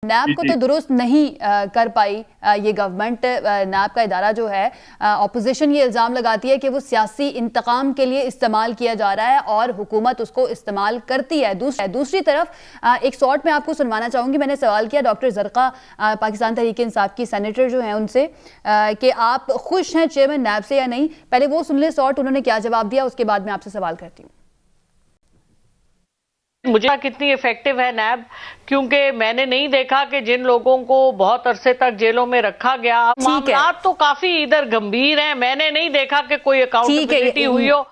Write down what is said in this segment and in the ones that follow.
NAB کو تو درست نہیں کر پائی یہ گورنمنٹ. نیب کا ادارہ جو ہے اپوزیشن یہ الزام لگاتی ہے کہ وہ سیاسی انتقام کے لیے استعمال کیا جا رہا ہے اور حکومت اس کو استعمال کرتی ہے. دوسری طرف ایک سارٹ میں آپ کو سنوانا چاہوں گی. میں نے سوال کیا ڈاکٹر زرقا پاکستان تحریک انصاف کی سینیٹر جو ہیں ان سے کہ آپ خوش ہیں چیئرمین نیب سے یا نہیں. پہلے وہ سن لیں سارٹ انہوں نے کیا جواب دیا, اس کے بعد میں آپ سے سوال کرتی ہوں. مجھے کتنی ایفیکٹو ہے نیب, کیونکہ میں نے نہیں دیکھا کہ جن لوگوں کو بہت عرصے تک جیلوں میں رکھا گیا معاملات تو کافی ادھر گمبھیر ہیں. میں نے نہیں دیکھا کہ کوئی اکاؤنٹیبلٹی ہوئی ہو.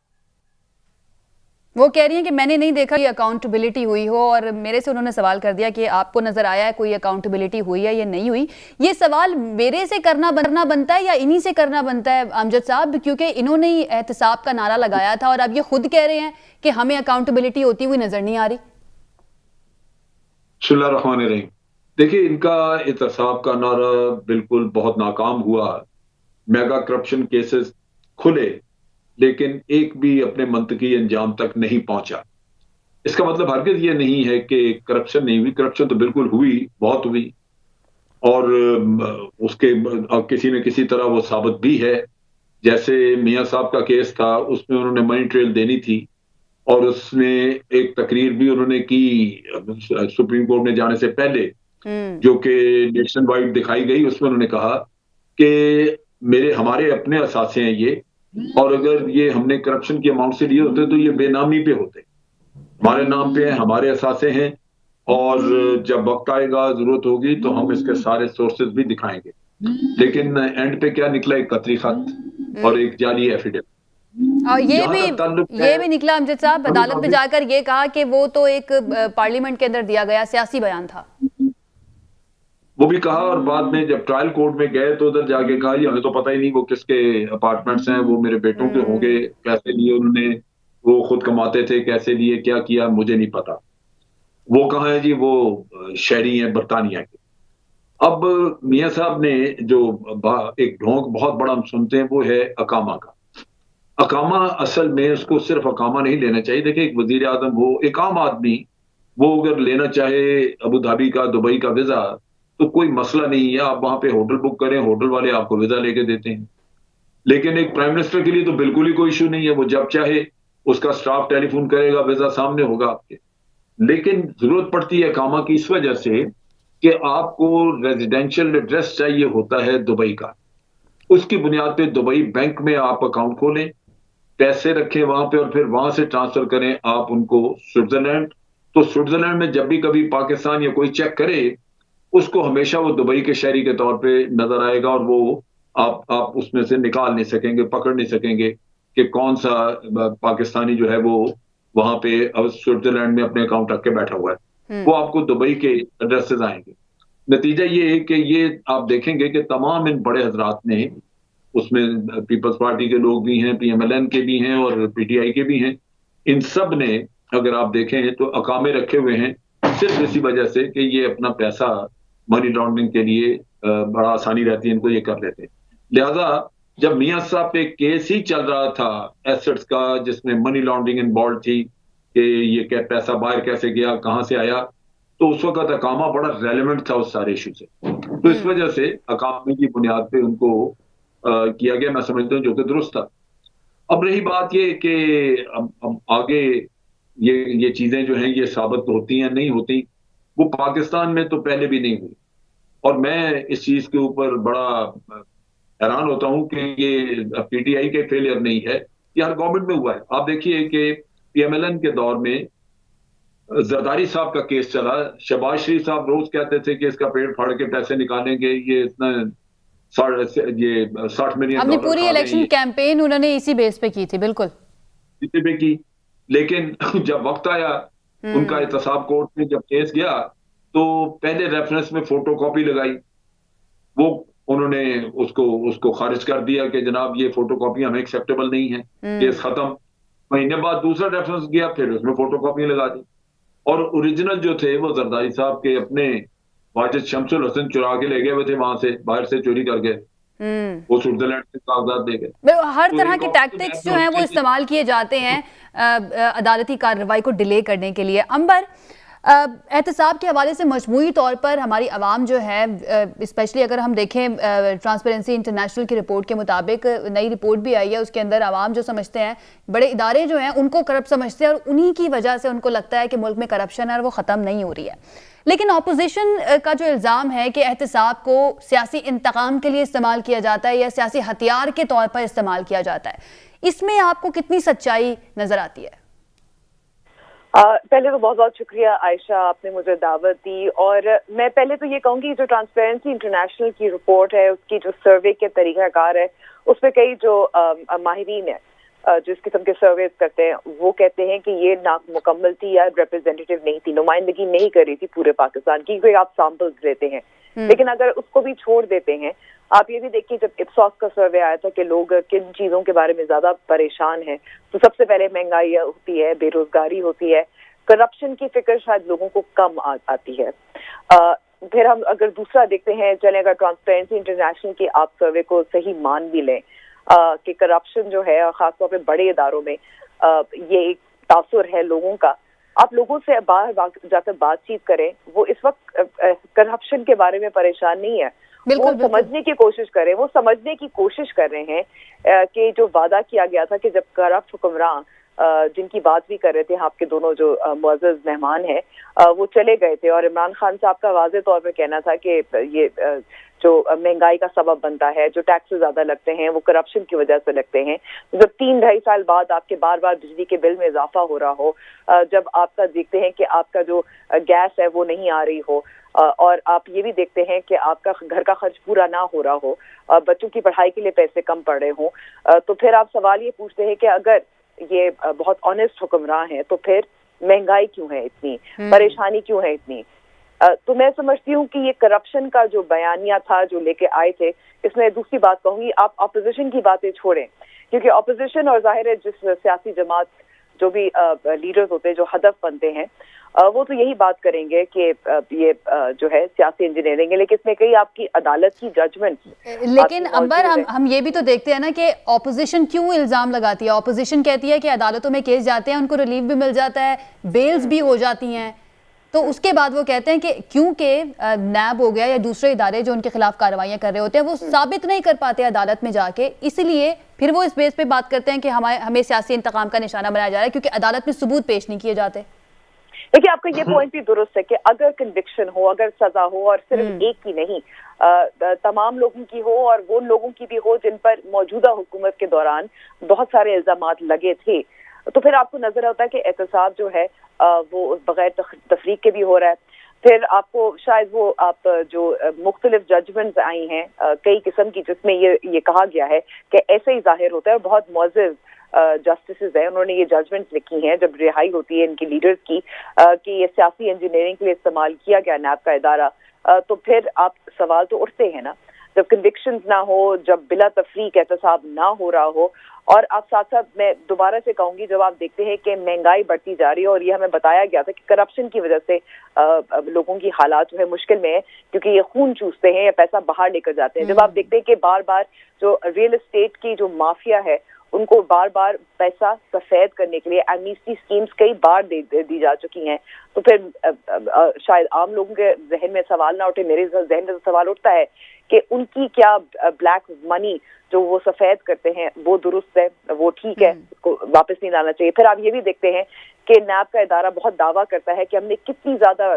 وہ کہہ رہی ہیں کہ میں نے نہیں دیکھا کہ اکاؤنٹیبلٹی ہوئی ہو, اور میرے سے انہوں نے سوال کر دیا کہ آپ کو نظر آیا ہے کوئی اکاؤنٹیبلٹی ہوئی ہے یا نہیں ہوئی. یہ سوال میرے سے کرنا بنتا ہے یا انہی سے کرنا بنتا ہے امجد صاحب, کیونکہ انہوں نے احتساب کا نعرہ لگایا تھا اور اب یہ خود کہہ رہے ہیں کہ ہمیں اکاؤنٹیبلٹی ہوتی ہوئی نظر نہیں آ رہی. بسم اللہ الرحمن الرحیم. دیکھیے ان کا احتساب کا نعرہ بالکل بہت ناکام ہوا. میگا کرپشن کیسز کھلے لیکن ایک بھی اپنے منطقی انجام تک نہیں پہنچا. اس کا مطلب ہرگز یہ نہیں ہے کہ کرپشن نہیں ہوئی. کرپشن تو بالکل ہوئی, بہت ہوئی, اور اس کے کسی نہ کسی طرح وہ ثابت بھی ہے. جیسے میاں صاحب کا کیس تھا, اس میں انہوں نے منی ٹریل دینی تھی اور اس میں ایک تقریر بھی انہوں نے کی سپریم کورٹ میں جانے سے پہلے جو کہ نیشن وائڈ دکھائی گئی. اس میں انہوں نے کہا کہ ہمارے اپنے اثاثے ہیں یہ, اور اگر یہ ہم نے کرپشن کے اماؤنٹ سے لیے ہوتے تو یہ بے نامی پہ ہوتے. ہمارے نام پہ ہیں, ہمارے اثاثے ہیں, اور جب وقت آئے گا ضرورت ہوگی تو ہم اس کے سارے سورسز بھی دکھائیں گے. لیکن اینڈ پہ کیا نکلا, ایک قطری خط اور ایک جعلی ایفیڈیوٹ. اور یہ بھی نکلا امجد صاحب, عدالت میں جا کر یہ کہا کہ وہ تو ایک پارلیمنٹ کے اندر دیا گیا سیاسی بیان تھا. وہ بھی کہا, اور بعد میں جب ٹرائل کورٹ میں گئے تو ادھر جا کے کہا یہ ہمیں تو پتہ ہی نہیں وہ کس کے اپارٹمنٹس ہیں, وہ میرے بیٹوں کے ہوں گے, کیسے لیے انہوں نے, وہ خود کماتے تھے, کیسے لیے, کیا کیا, مجھے نہیں پتا. وہ کہاں ہے جی, وہ شہری ہیں برطانیہ کے. اب میاں صاحب نے جو ایک ڈھونگ بہت بڑا ہم سنتے ہیں وہ ہے اقامہ کا. اقامہ اصل میں اس کو صرف اقامہ نہیں لینا چاہیے. دیکھیں ایک وزیر اعظم ہو, ایک عام آدمی, وہ اگر لینا چاہے ابو دھابی کا, دبئی کا ویزا تو کوئی مسئلہ نہیں ہے. آپ وہاں پہ ہوٹل بک کریں, ہوٹل والے آپ کو ویزا لے کے دیتے ہیں. لیکن ایک پرائم منسٹر کے لیے تو بالکل ہی کوئی ایشو نہیں ہے. وہ جب چاہے اس کا سٹاف ٹیلی فون کرے گا, ویزا سامنے ہوگا آپ کے. لیکن ضرورت پڑتی ہے اقامہ کی اس وجہ سے کہ آپ کو ریزیڈینشیل ایڈریس چاہیے ہوتا ہے دبئی کا. اس کی بنیاد پہ دبئی بینک میں آپ اکاؤنٹ کھولیں, پیسے رکھیں وہاں پہ, اور پھر وہاں سے ٹرانسفر کریں آپ ان کو سوئٹزرلینڈ. تو سوئٹزرلینڈ میں جب بھی کبھی پاکستان یا کوئی چیک کرے, اس کو ہمیشہ وہ دبئی کے شہری کے طور پہ نظر آئے گا, اور وہ آپ اس میں سے نکال نہیں سکیں گے, پکڑ نہیں سکیں گے کہ کون سا پاکستانی جو ہے وہ وہاں پہ سوئٹزرلینڈ میں اپنے اکاؤنٹ رکھ کے بیٹھا ہوا ہے. وہ آپ کو دبئی کے ایڈریسز آئیں گے. نتیجہ یہ ہے کہ یہ آپ دیکھیں گے کہ تمام ان بڑے حضرات نے, اس میں پیپلز پارٹی کے لوگ بھی ہیں, پی ایم ایل این کے بھی ہیں, اور پی ٹی آئی کے بھی ہیں, ان سب نے اگر آپ دیکھیں تو اقامے رکھے ہوئے ہیں صرف اسی وجہ سے کہ یہ اپنا پیسہ منی لانڈرنگ کے لیے بڑا آسانی رہتی ہے ان کو, یہ کر لیتے ہیں. لہذا جب میاں صاحب پہ کیس ہی چل رہا تھا ایسٹس کا جس میں منی لانڈرنگ انوالوڈ تھی کہ یہ پیسہ باہر کیسے گیا, کہاں سے آیا, تو اس وقت اقامہ بڑا ریلیونٹ تھا اس سارے ایشو سے. تو اس وجہ سے اقامے کی بنیاد پہ ان کو کیا گیا, میں سمجھتا ہوں, جو کہ درست تھا. اب رہی بات یہ کہ آگے یہ چیزیں جو ہیں یہ ثابت ہوتی ہیں نہیں ہوتی, وہ پاکستان میں تو پہلے بھی نہیں ہوئی. اور میں اس چیز کے اوپر بڑا حیران ہوتا ہوں کہ یہ پی ٹی آئی کے فیلئر نہیں ہے, یہ ہر گورنمنٹ میں ہوا ہے. آپ دیکھیے کہ پی ایم ایل این کے دور میں زرداری صاحب کا کیس چلا, شہباز شریف صاحب روز کہتے تھے کہ اس کا پیٹ پھاڑ کے پیسے نکالیں گے, یہ اتنا یہ 60 ملین اپنی پوری الیکشن کیمپین انہوں نے اسی بیس پہ کی تھی. بالکل اسی پہ کی, لیکن جب وقت آیا ان کا احتساب کورٹ میں جب کیس گیا تو پہلے ریفرنس میں فوٹو کاپی لگائی, وہ انہوں نے اس کو خارج کر دیا کہ جناب یہ فوٹو کاپی ہمیں ایکسیپٹیبل نہیں ہے, کیس ختم. مہینے بعد دوسرا ریفرنس گیا, پھر اس میں فوٹو کاپی لگا دی, اور اوریجنل جو تھے وہ زرداری صاحب کے اپنے واجد شمس الحسن چرا کے لے گئے ہوئے تھے, وہاں سے باہر سے چوری کر گئے, وہ سوئٹزرلینڈ سے کاغذات دے گئے. ہر طرح کے ٹیکٹکس جو ہیں وہ استعمال کیے جاتے ہیں عدالتی کارروائی کو ڈیلے کرنے کے لیے. امبر احتساب کے حوالے سے مجموعی طور پر ہماری عوام جو ہے اسپیشلی اگر ہم دیکھیں ٹرانسپیرنسی انٹرنیشنل کی رپورٹ کے مطابق نئی رپورٹ بھی آئی ہے، اس کے اندر عوام جو سمجھتے ہیں بڑے ادارے جو ہیں ان کو کرپٹ سمجھتے ہیں اور انہی کی وجہ سے ان کو لگتا ہے کہ ملک میں کرپشن ہے اور وہ ختم نہیں ہو رہی ہے. لیکن اپوزیشن کا جو الزام ہے کہ احتساب کو سیاسی انتقام کے لیے استعمال کیا جاتا ہے یا سیاسی ہتھیار کے طور پر استعمال کیا جاتا ہے، اس میں آپ کو کتنی سچائی نظر آتی ہے؟ پہلے تو بہت بہت شکریہ عائشہ، آپ نے مجھے دعوت دی. اور میں پہلے تو یہ کہوں گی جو ٹرانسپیرنسی انٹرنیشنل کی رپورٹ ہے، اس کی جو سروے کے طریقہ کار ہے، اس پہ کئی جو ماہرین ہیں جس قسم کے سرویز کرتے ہیں وہ کہتے ہیں کہ یہ نامکمل تھی یا ریپرزینٹیو نہیں تھی، نمائندگی نہیں کر رہی تھی پورے پاکستان کی، کیونکہ آپ سیمپلز لیتے ہیں. لیکن اگر اس کو بھی چھوڑ دیتے ہیں، آپ یہ بھی دیکھیے جب اپسوس کا سروے آیا تھا کہ لوگ کن چیزوں کے بارے میں زیادہ پریشان ہیں، تو سب سے پہلے مہنگائی ہوتی ہے، بے روزگاری ہوتی ہے، کرپشن کی فکر شاید لوگوں کو کم آتی ہے. پھر ہم اگر دوسرا دیکھتے ہیں، چلیں اگر ٹرانسپیرنسی انٹرنیشنل کی آپ سروے کو صحیح مان بھی لیں کہ کرپشن جو ہے خاص طور پہ بڑے اداروں میں یہ ایک تاثر ہے لوگوں کا، آپ لوگوں سے باہر جا کر بات چیت کریں، وہ اس وقت کرپشن کے بارے میں پریشان نہیں ہے، وہ سمجھنے کی کوشش کریں، وہ سمجھنے کی کوشش کر رہے ہیں کہ جو وعدہ کیا گیا تھا کہ جب کرپٹ حکمراں جن کی بات بھی کر رہے تھے آپ کے دونوں جو معزز مہمان ہیں وہ چلے گئے تھے، اور عمران خان صاحب کا واضح طور پہ کہنا تھا کہ یہ جو مہنگائی کا سبب بنتا ہے، جو ٹیکسز زیادہ لگتے ہیں وہ کرپشن کی وجہ سے لگتے ہیں. جب 3-2.5 سال بعد آپ کے بار بار بجلی کے بل میں اضافہ ہو رہا ہو، جب آپ کا دیکھتے ہیں کہ آپ کا جو گیس ہے وہ نہیں آ رہی ہو، اور آپ یہ بھی دیکھتے ہیں کہ آپ کا گھر کا خرچ پورا نہ ہو رہا ہو، بچوں کی پڑھائی کے لیے پیسے کم پڑ رہے ہوں، تو پھر آپ سوال یہ پوچھتے ہیں کہ اگر یہ بہت آنےسٹ حکمراں ہیں تو پھر مہنگائی کیوں ہے اتنی، پریشانی کیوں ہے اتنی. تو میں سمجھتی ہوں کہ یہ کرپشن کا جو بیانیہ تھا جو لے کے آئے تھے، اس میں دوسری بات کہوں گی، آپ اپوزیشن کی باتیں چھوڑیں، کیونکہ اپوزیشن اور ظاہر ہے جس سیاسی جماعت جو بھی لیڈرز ہوتے ہیں جو ہدف بنتے ہیں وہ تو یہی بات کریں گے کہ یہ جو ہے سیاسی انجینئرنگ ہے، لیکن اس میں کئی آپ کی عدالت کی ججمنٹ. لیکن امبر ہم یہ بھی تو دیکھتے ہیں نا کہ اپوزیشن کیوں الزام لگاتی ہے، اپوزیشن کہتی ہے کہ عدالتوں میں کیس جاتے ہیں، ان کو ریلیف بھی مل جاتا ہے، بیلز بھی ہو جاتی ہیں، تو اس کے بعد وہ کہتے ہیں کہ کیونکہ نیب ہو گیا یا دوسرے ادارے جو ان کے خلاف کارروائیاں کر رہے ہوتے ہیں وہ ثابت نہیں کر پاتے عدالت میں جا کے، اس لیے پھر وہ اس بیس پہ بات کرتے ہیں کہ ہمیں سیاسی انتقام کا نشانہ بنایا جا رہا ہے کیونکہ عدالت میں ثبوت پیش نہیں کیے جاتے. دیکھیے آپ کا یہ پوائنٹ بھی درست ہے کہ اگر کنوکشن ہو، اگر سزا ہو، اور صرف ایک کی نہیں تمام لوگوں کی ہو اور وہ لوگوں کی بھی ہو جن پر موجودہ حکومت کے دوران بہت سارے الزامات لگے تھے، تو پھر آپ کو نظر آتا ہے کہ احتساب جو ہے وہ بغیر تفریق کے بھی ہو رہا ہے. پھر آپ کو شاید وہ آپ جو مختلف ججمنٹس آئی ہیں کئی قسم کی جس میں یہ کہا گیا ہے کہ ایسے ہی ظاہر ہوتا ہے، اور بہت معزز جسٹسز ہیں، انہوں نے یہ ججمنٹس لکھی ہیں جب رہائی ہوتی ہے ان کی لیڈرز کی کہ یہ سیاسی انجینئرنگ کے لیے استعمال کیا گیا نیب کا ادارہ. تو پھر آپ سوال تو اٹھتے ہیں نا، جب کنوکشنز نہ ہو، جب بلا تفریق احتساب نہ ہو رہا ہو، اور آپ ساتھ ساتھ میں دوبارہ سے کہوں گی جب آپ دیکھتے ہیں کہ مہنگائی بڑھتی جا رہی ہے، اور یہ ہمیں بتایا گیا تھا کہ کرپشن کی وجہ سے لوگوں کی حالات جو ہے مشکل میں ہے کیونکہ یہ خون چوستے ہیں یا پیسہ باہر لے کر جاتے ہیں. جب آپ دیکھتے ہیں کہ بار بار جو ریئل اسٹیٹ کی جو مافیا ہے ان کو بار بار پیسہ سفید کرنے کے لیے ایمنیسٹی اسکیمز کئی بار دی جا چکی ہیں، تو پھر شاید عام لوگوں کے ذہن میں سوال نہ اٹھے، میرے ذہن میں سوال اٹھتا ہے کہ ان کی کیا بلیک منی جو وہ سفید کرتے ہیں وہ درست ہے، وہ ٹھیک ہے، اس کو واپس نہیں لانا چاہیے. پھر آپ یہ بھی دیکھتے ہیں کہ نیب کا ادارہ بہت دعویٰ کرتا ہے کہ ہم نے کتنی زیادہ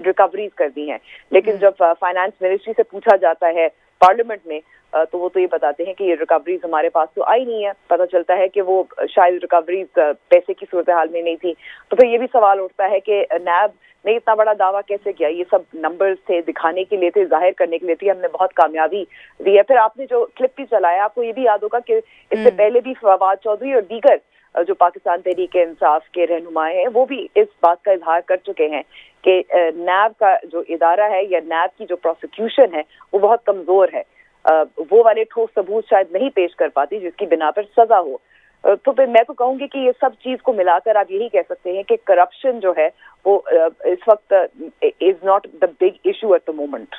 ریکوریز کر دی ہیں، لیکن جب فائنانس منسٹری سے پوچھا جاتا ہے پارلیمنٹ میں تو وہ تو یہ بتاتے ہیں کہ یہ ریکوریز ہمارے پاس تو آئی نہیں ہے. پتہ چلتا ہے کہ وہ شاید ریکوریز پیسے کی صورتحال میں نہیں تھی. تو پھر یہ بھی سوال اٹھتا ہے کہ نیب نے اتنا بڑا دعویٰ کیسے کیا، یہ سب نمبرز تھے، دکھانے کے لیے تھے، ظاہر کرنے کے لیے تھے، ہم نے بہت کامیابی دی ہے. پھر آپ نے جو کلپ بھی چلایا آپ کو یہ بھی یاد ہوگا کہ اس سے پہلے بھی فواد چودھری اور دیگر جو پاکستان تحریک انصاف کے رہنما ہیں وہ بھی اس بات کا اظہار کر چکے ہیں کہ نیب کا جو ادارہ ہے یا نیب کی جو پروسیکیوشن ہے وہ بہت کمزور ہے، وہ والے ٹھوس ثبوت شاید نہیں پیش کر پاتی جس کی بنا پر سزا ہو. تو پھر میں تو کہوں گی کہ یہ سب چیز کو ملا کر آپ یہی کہہ سکتے ہیں کہ کرپشن جو ہے وہ اس وقت is not the big issue at the moment.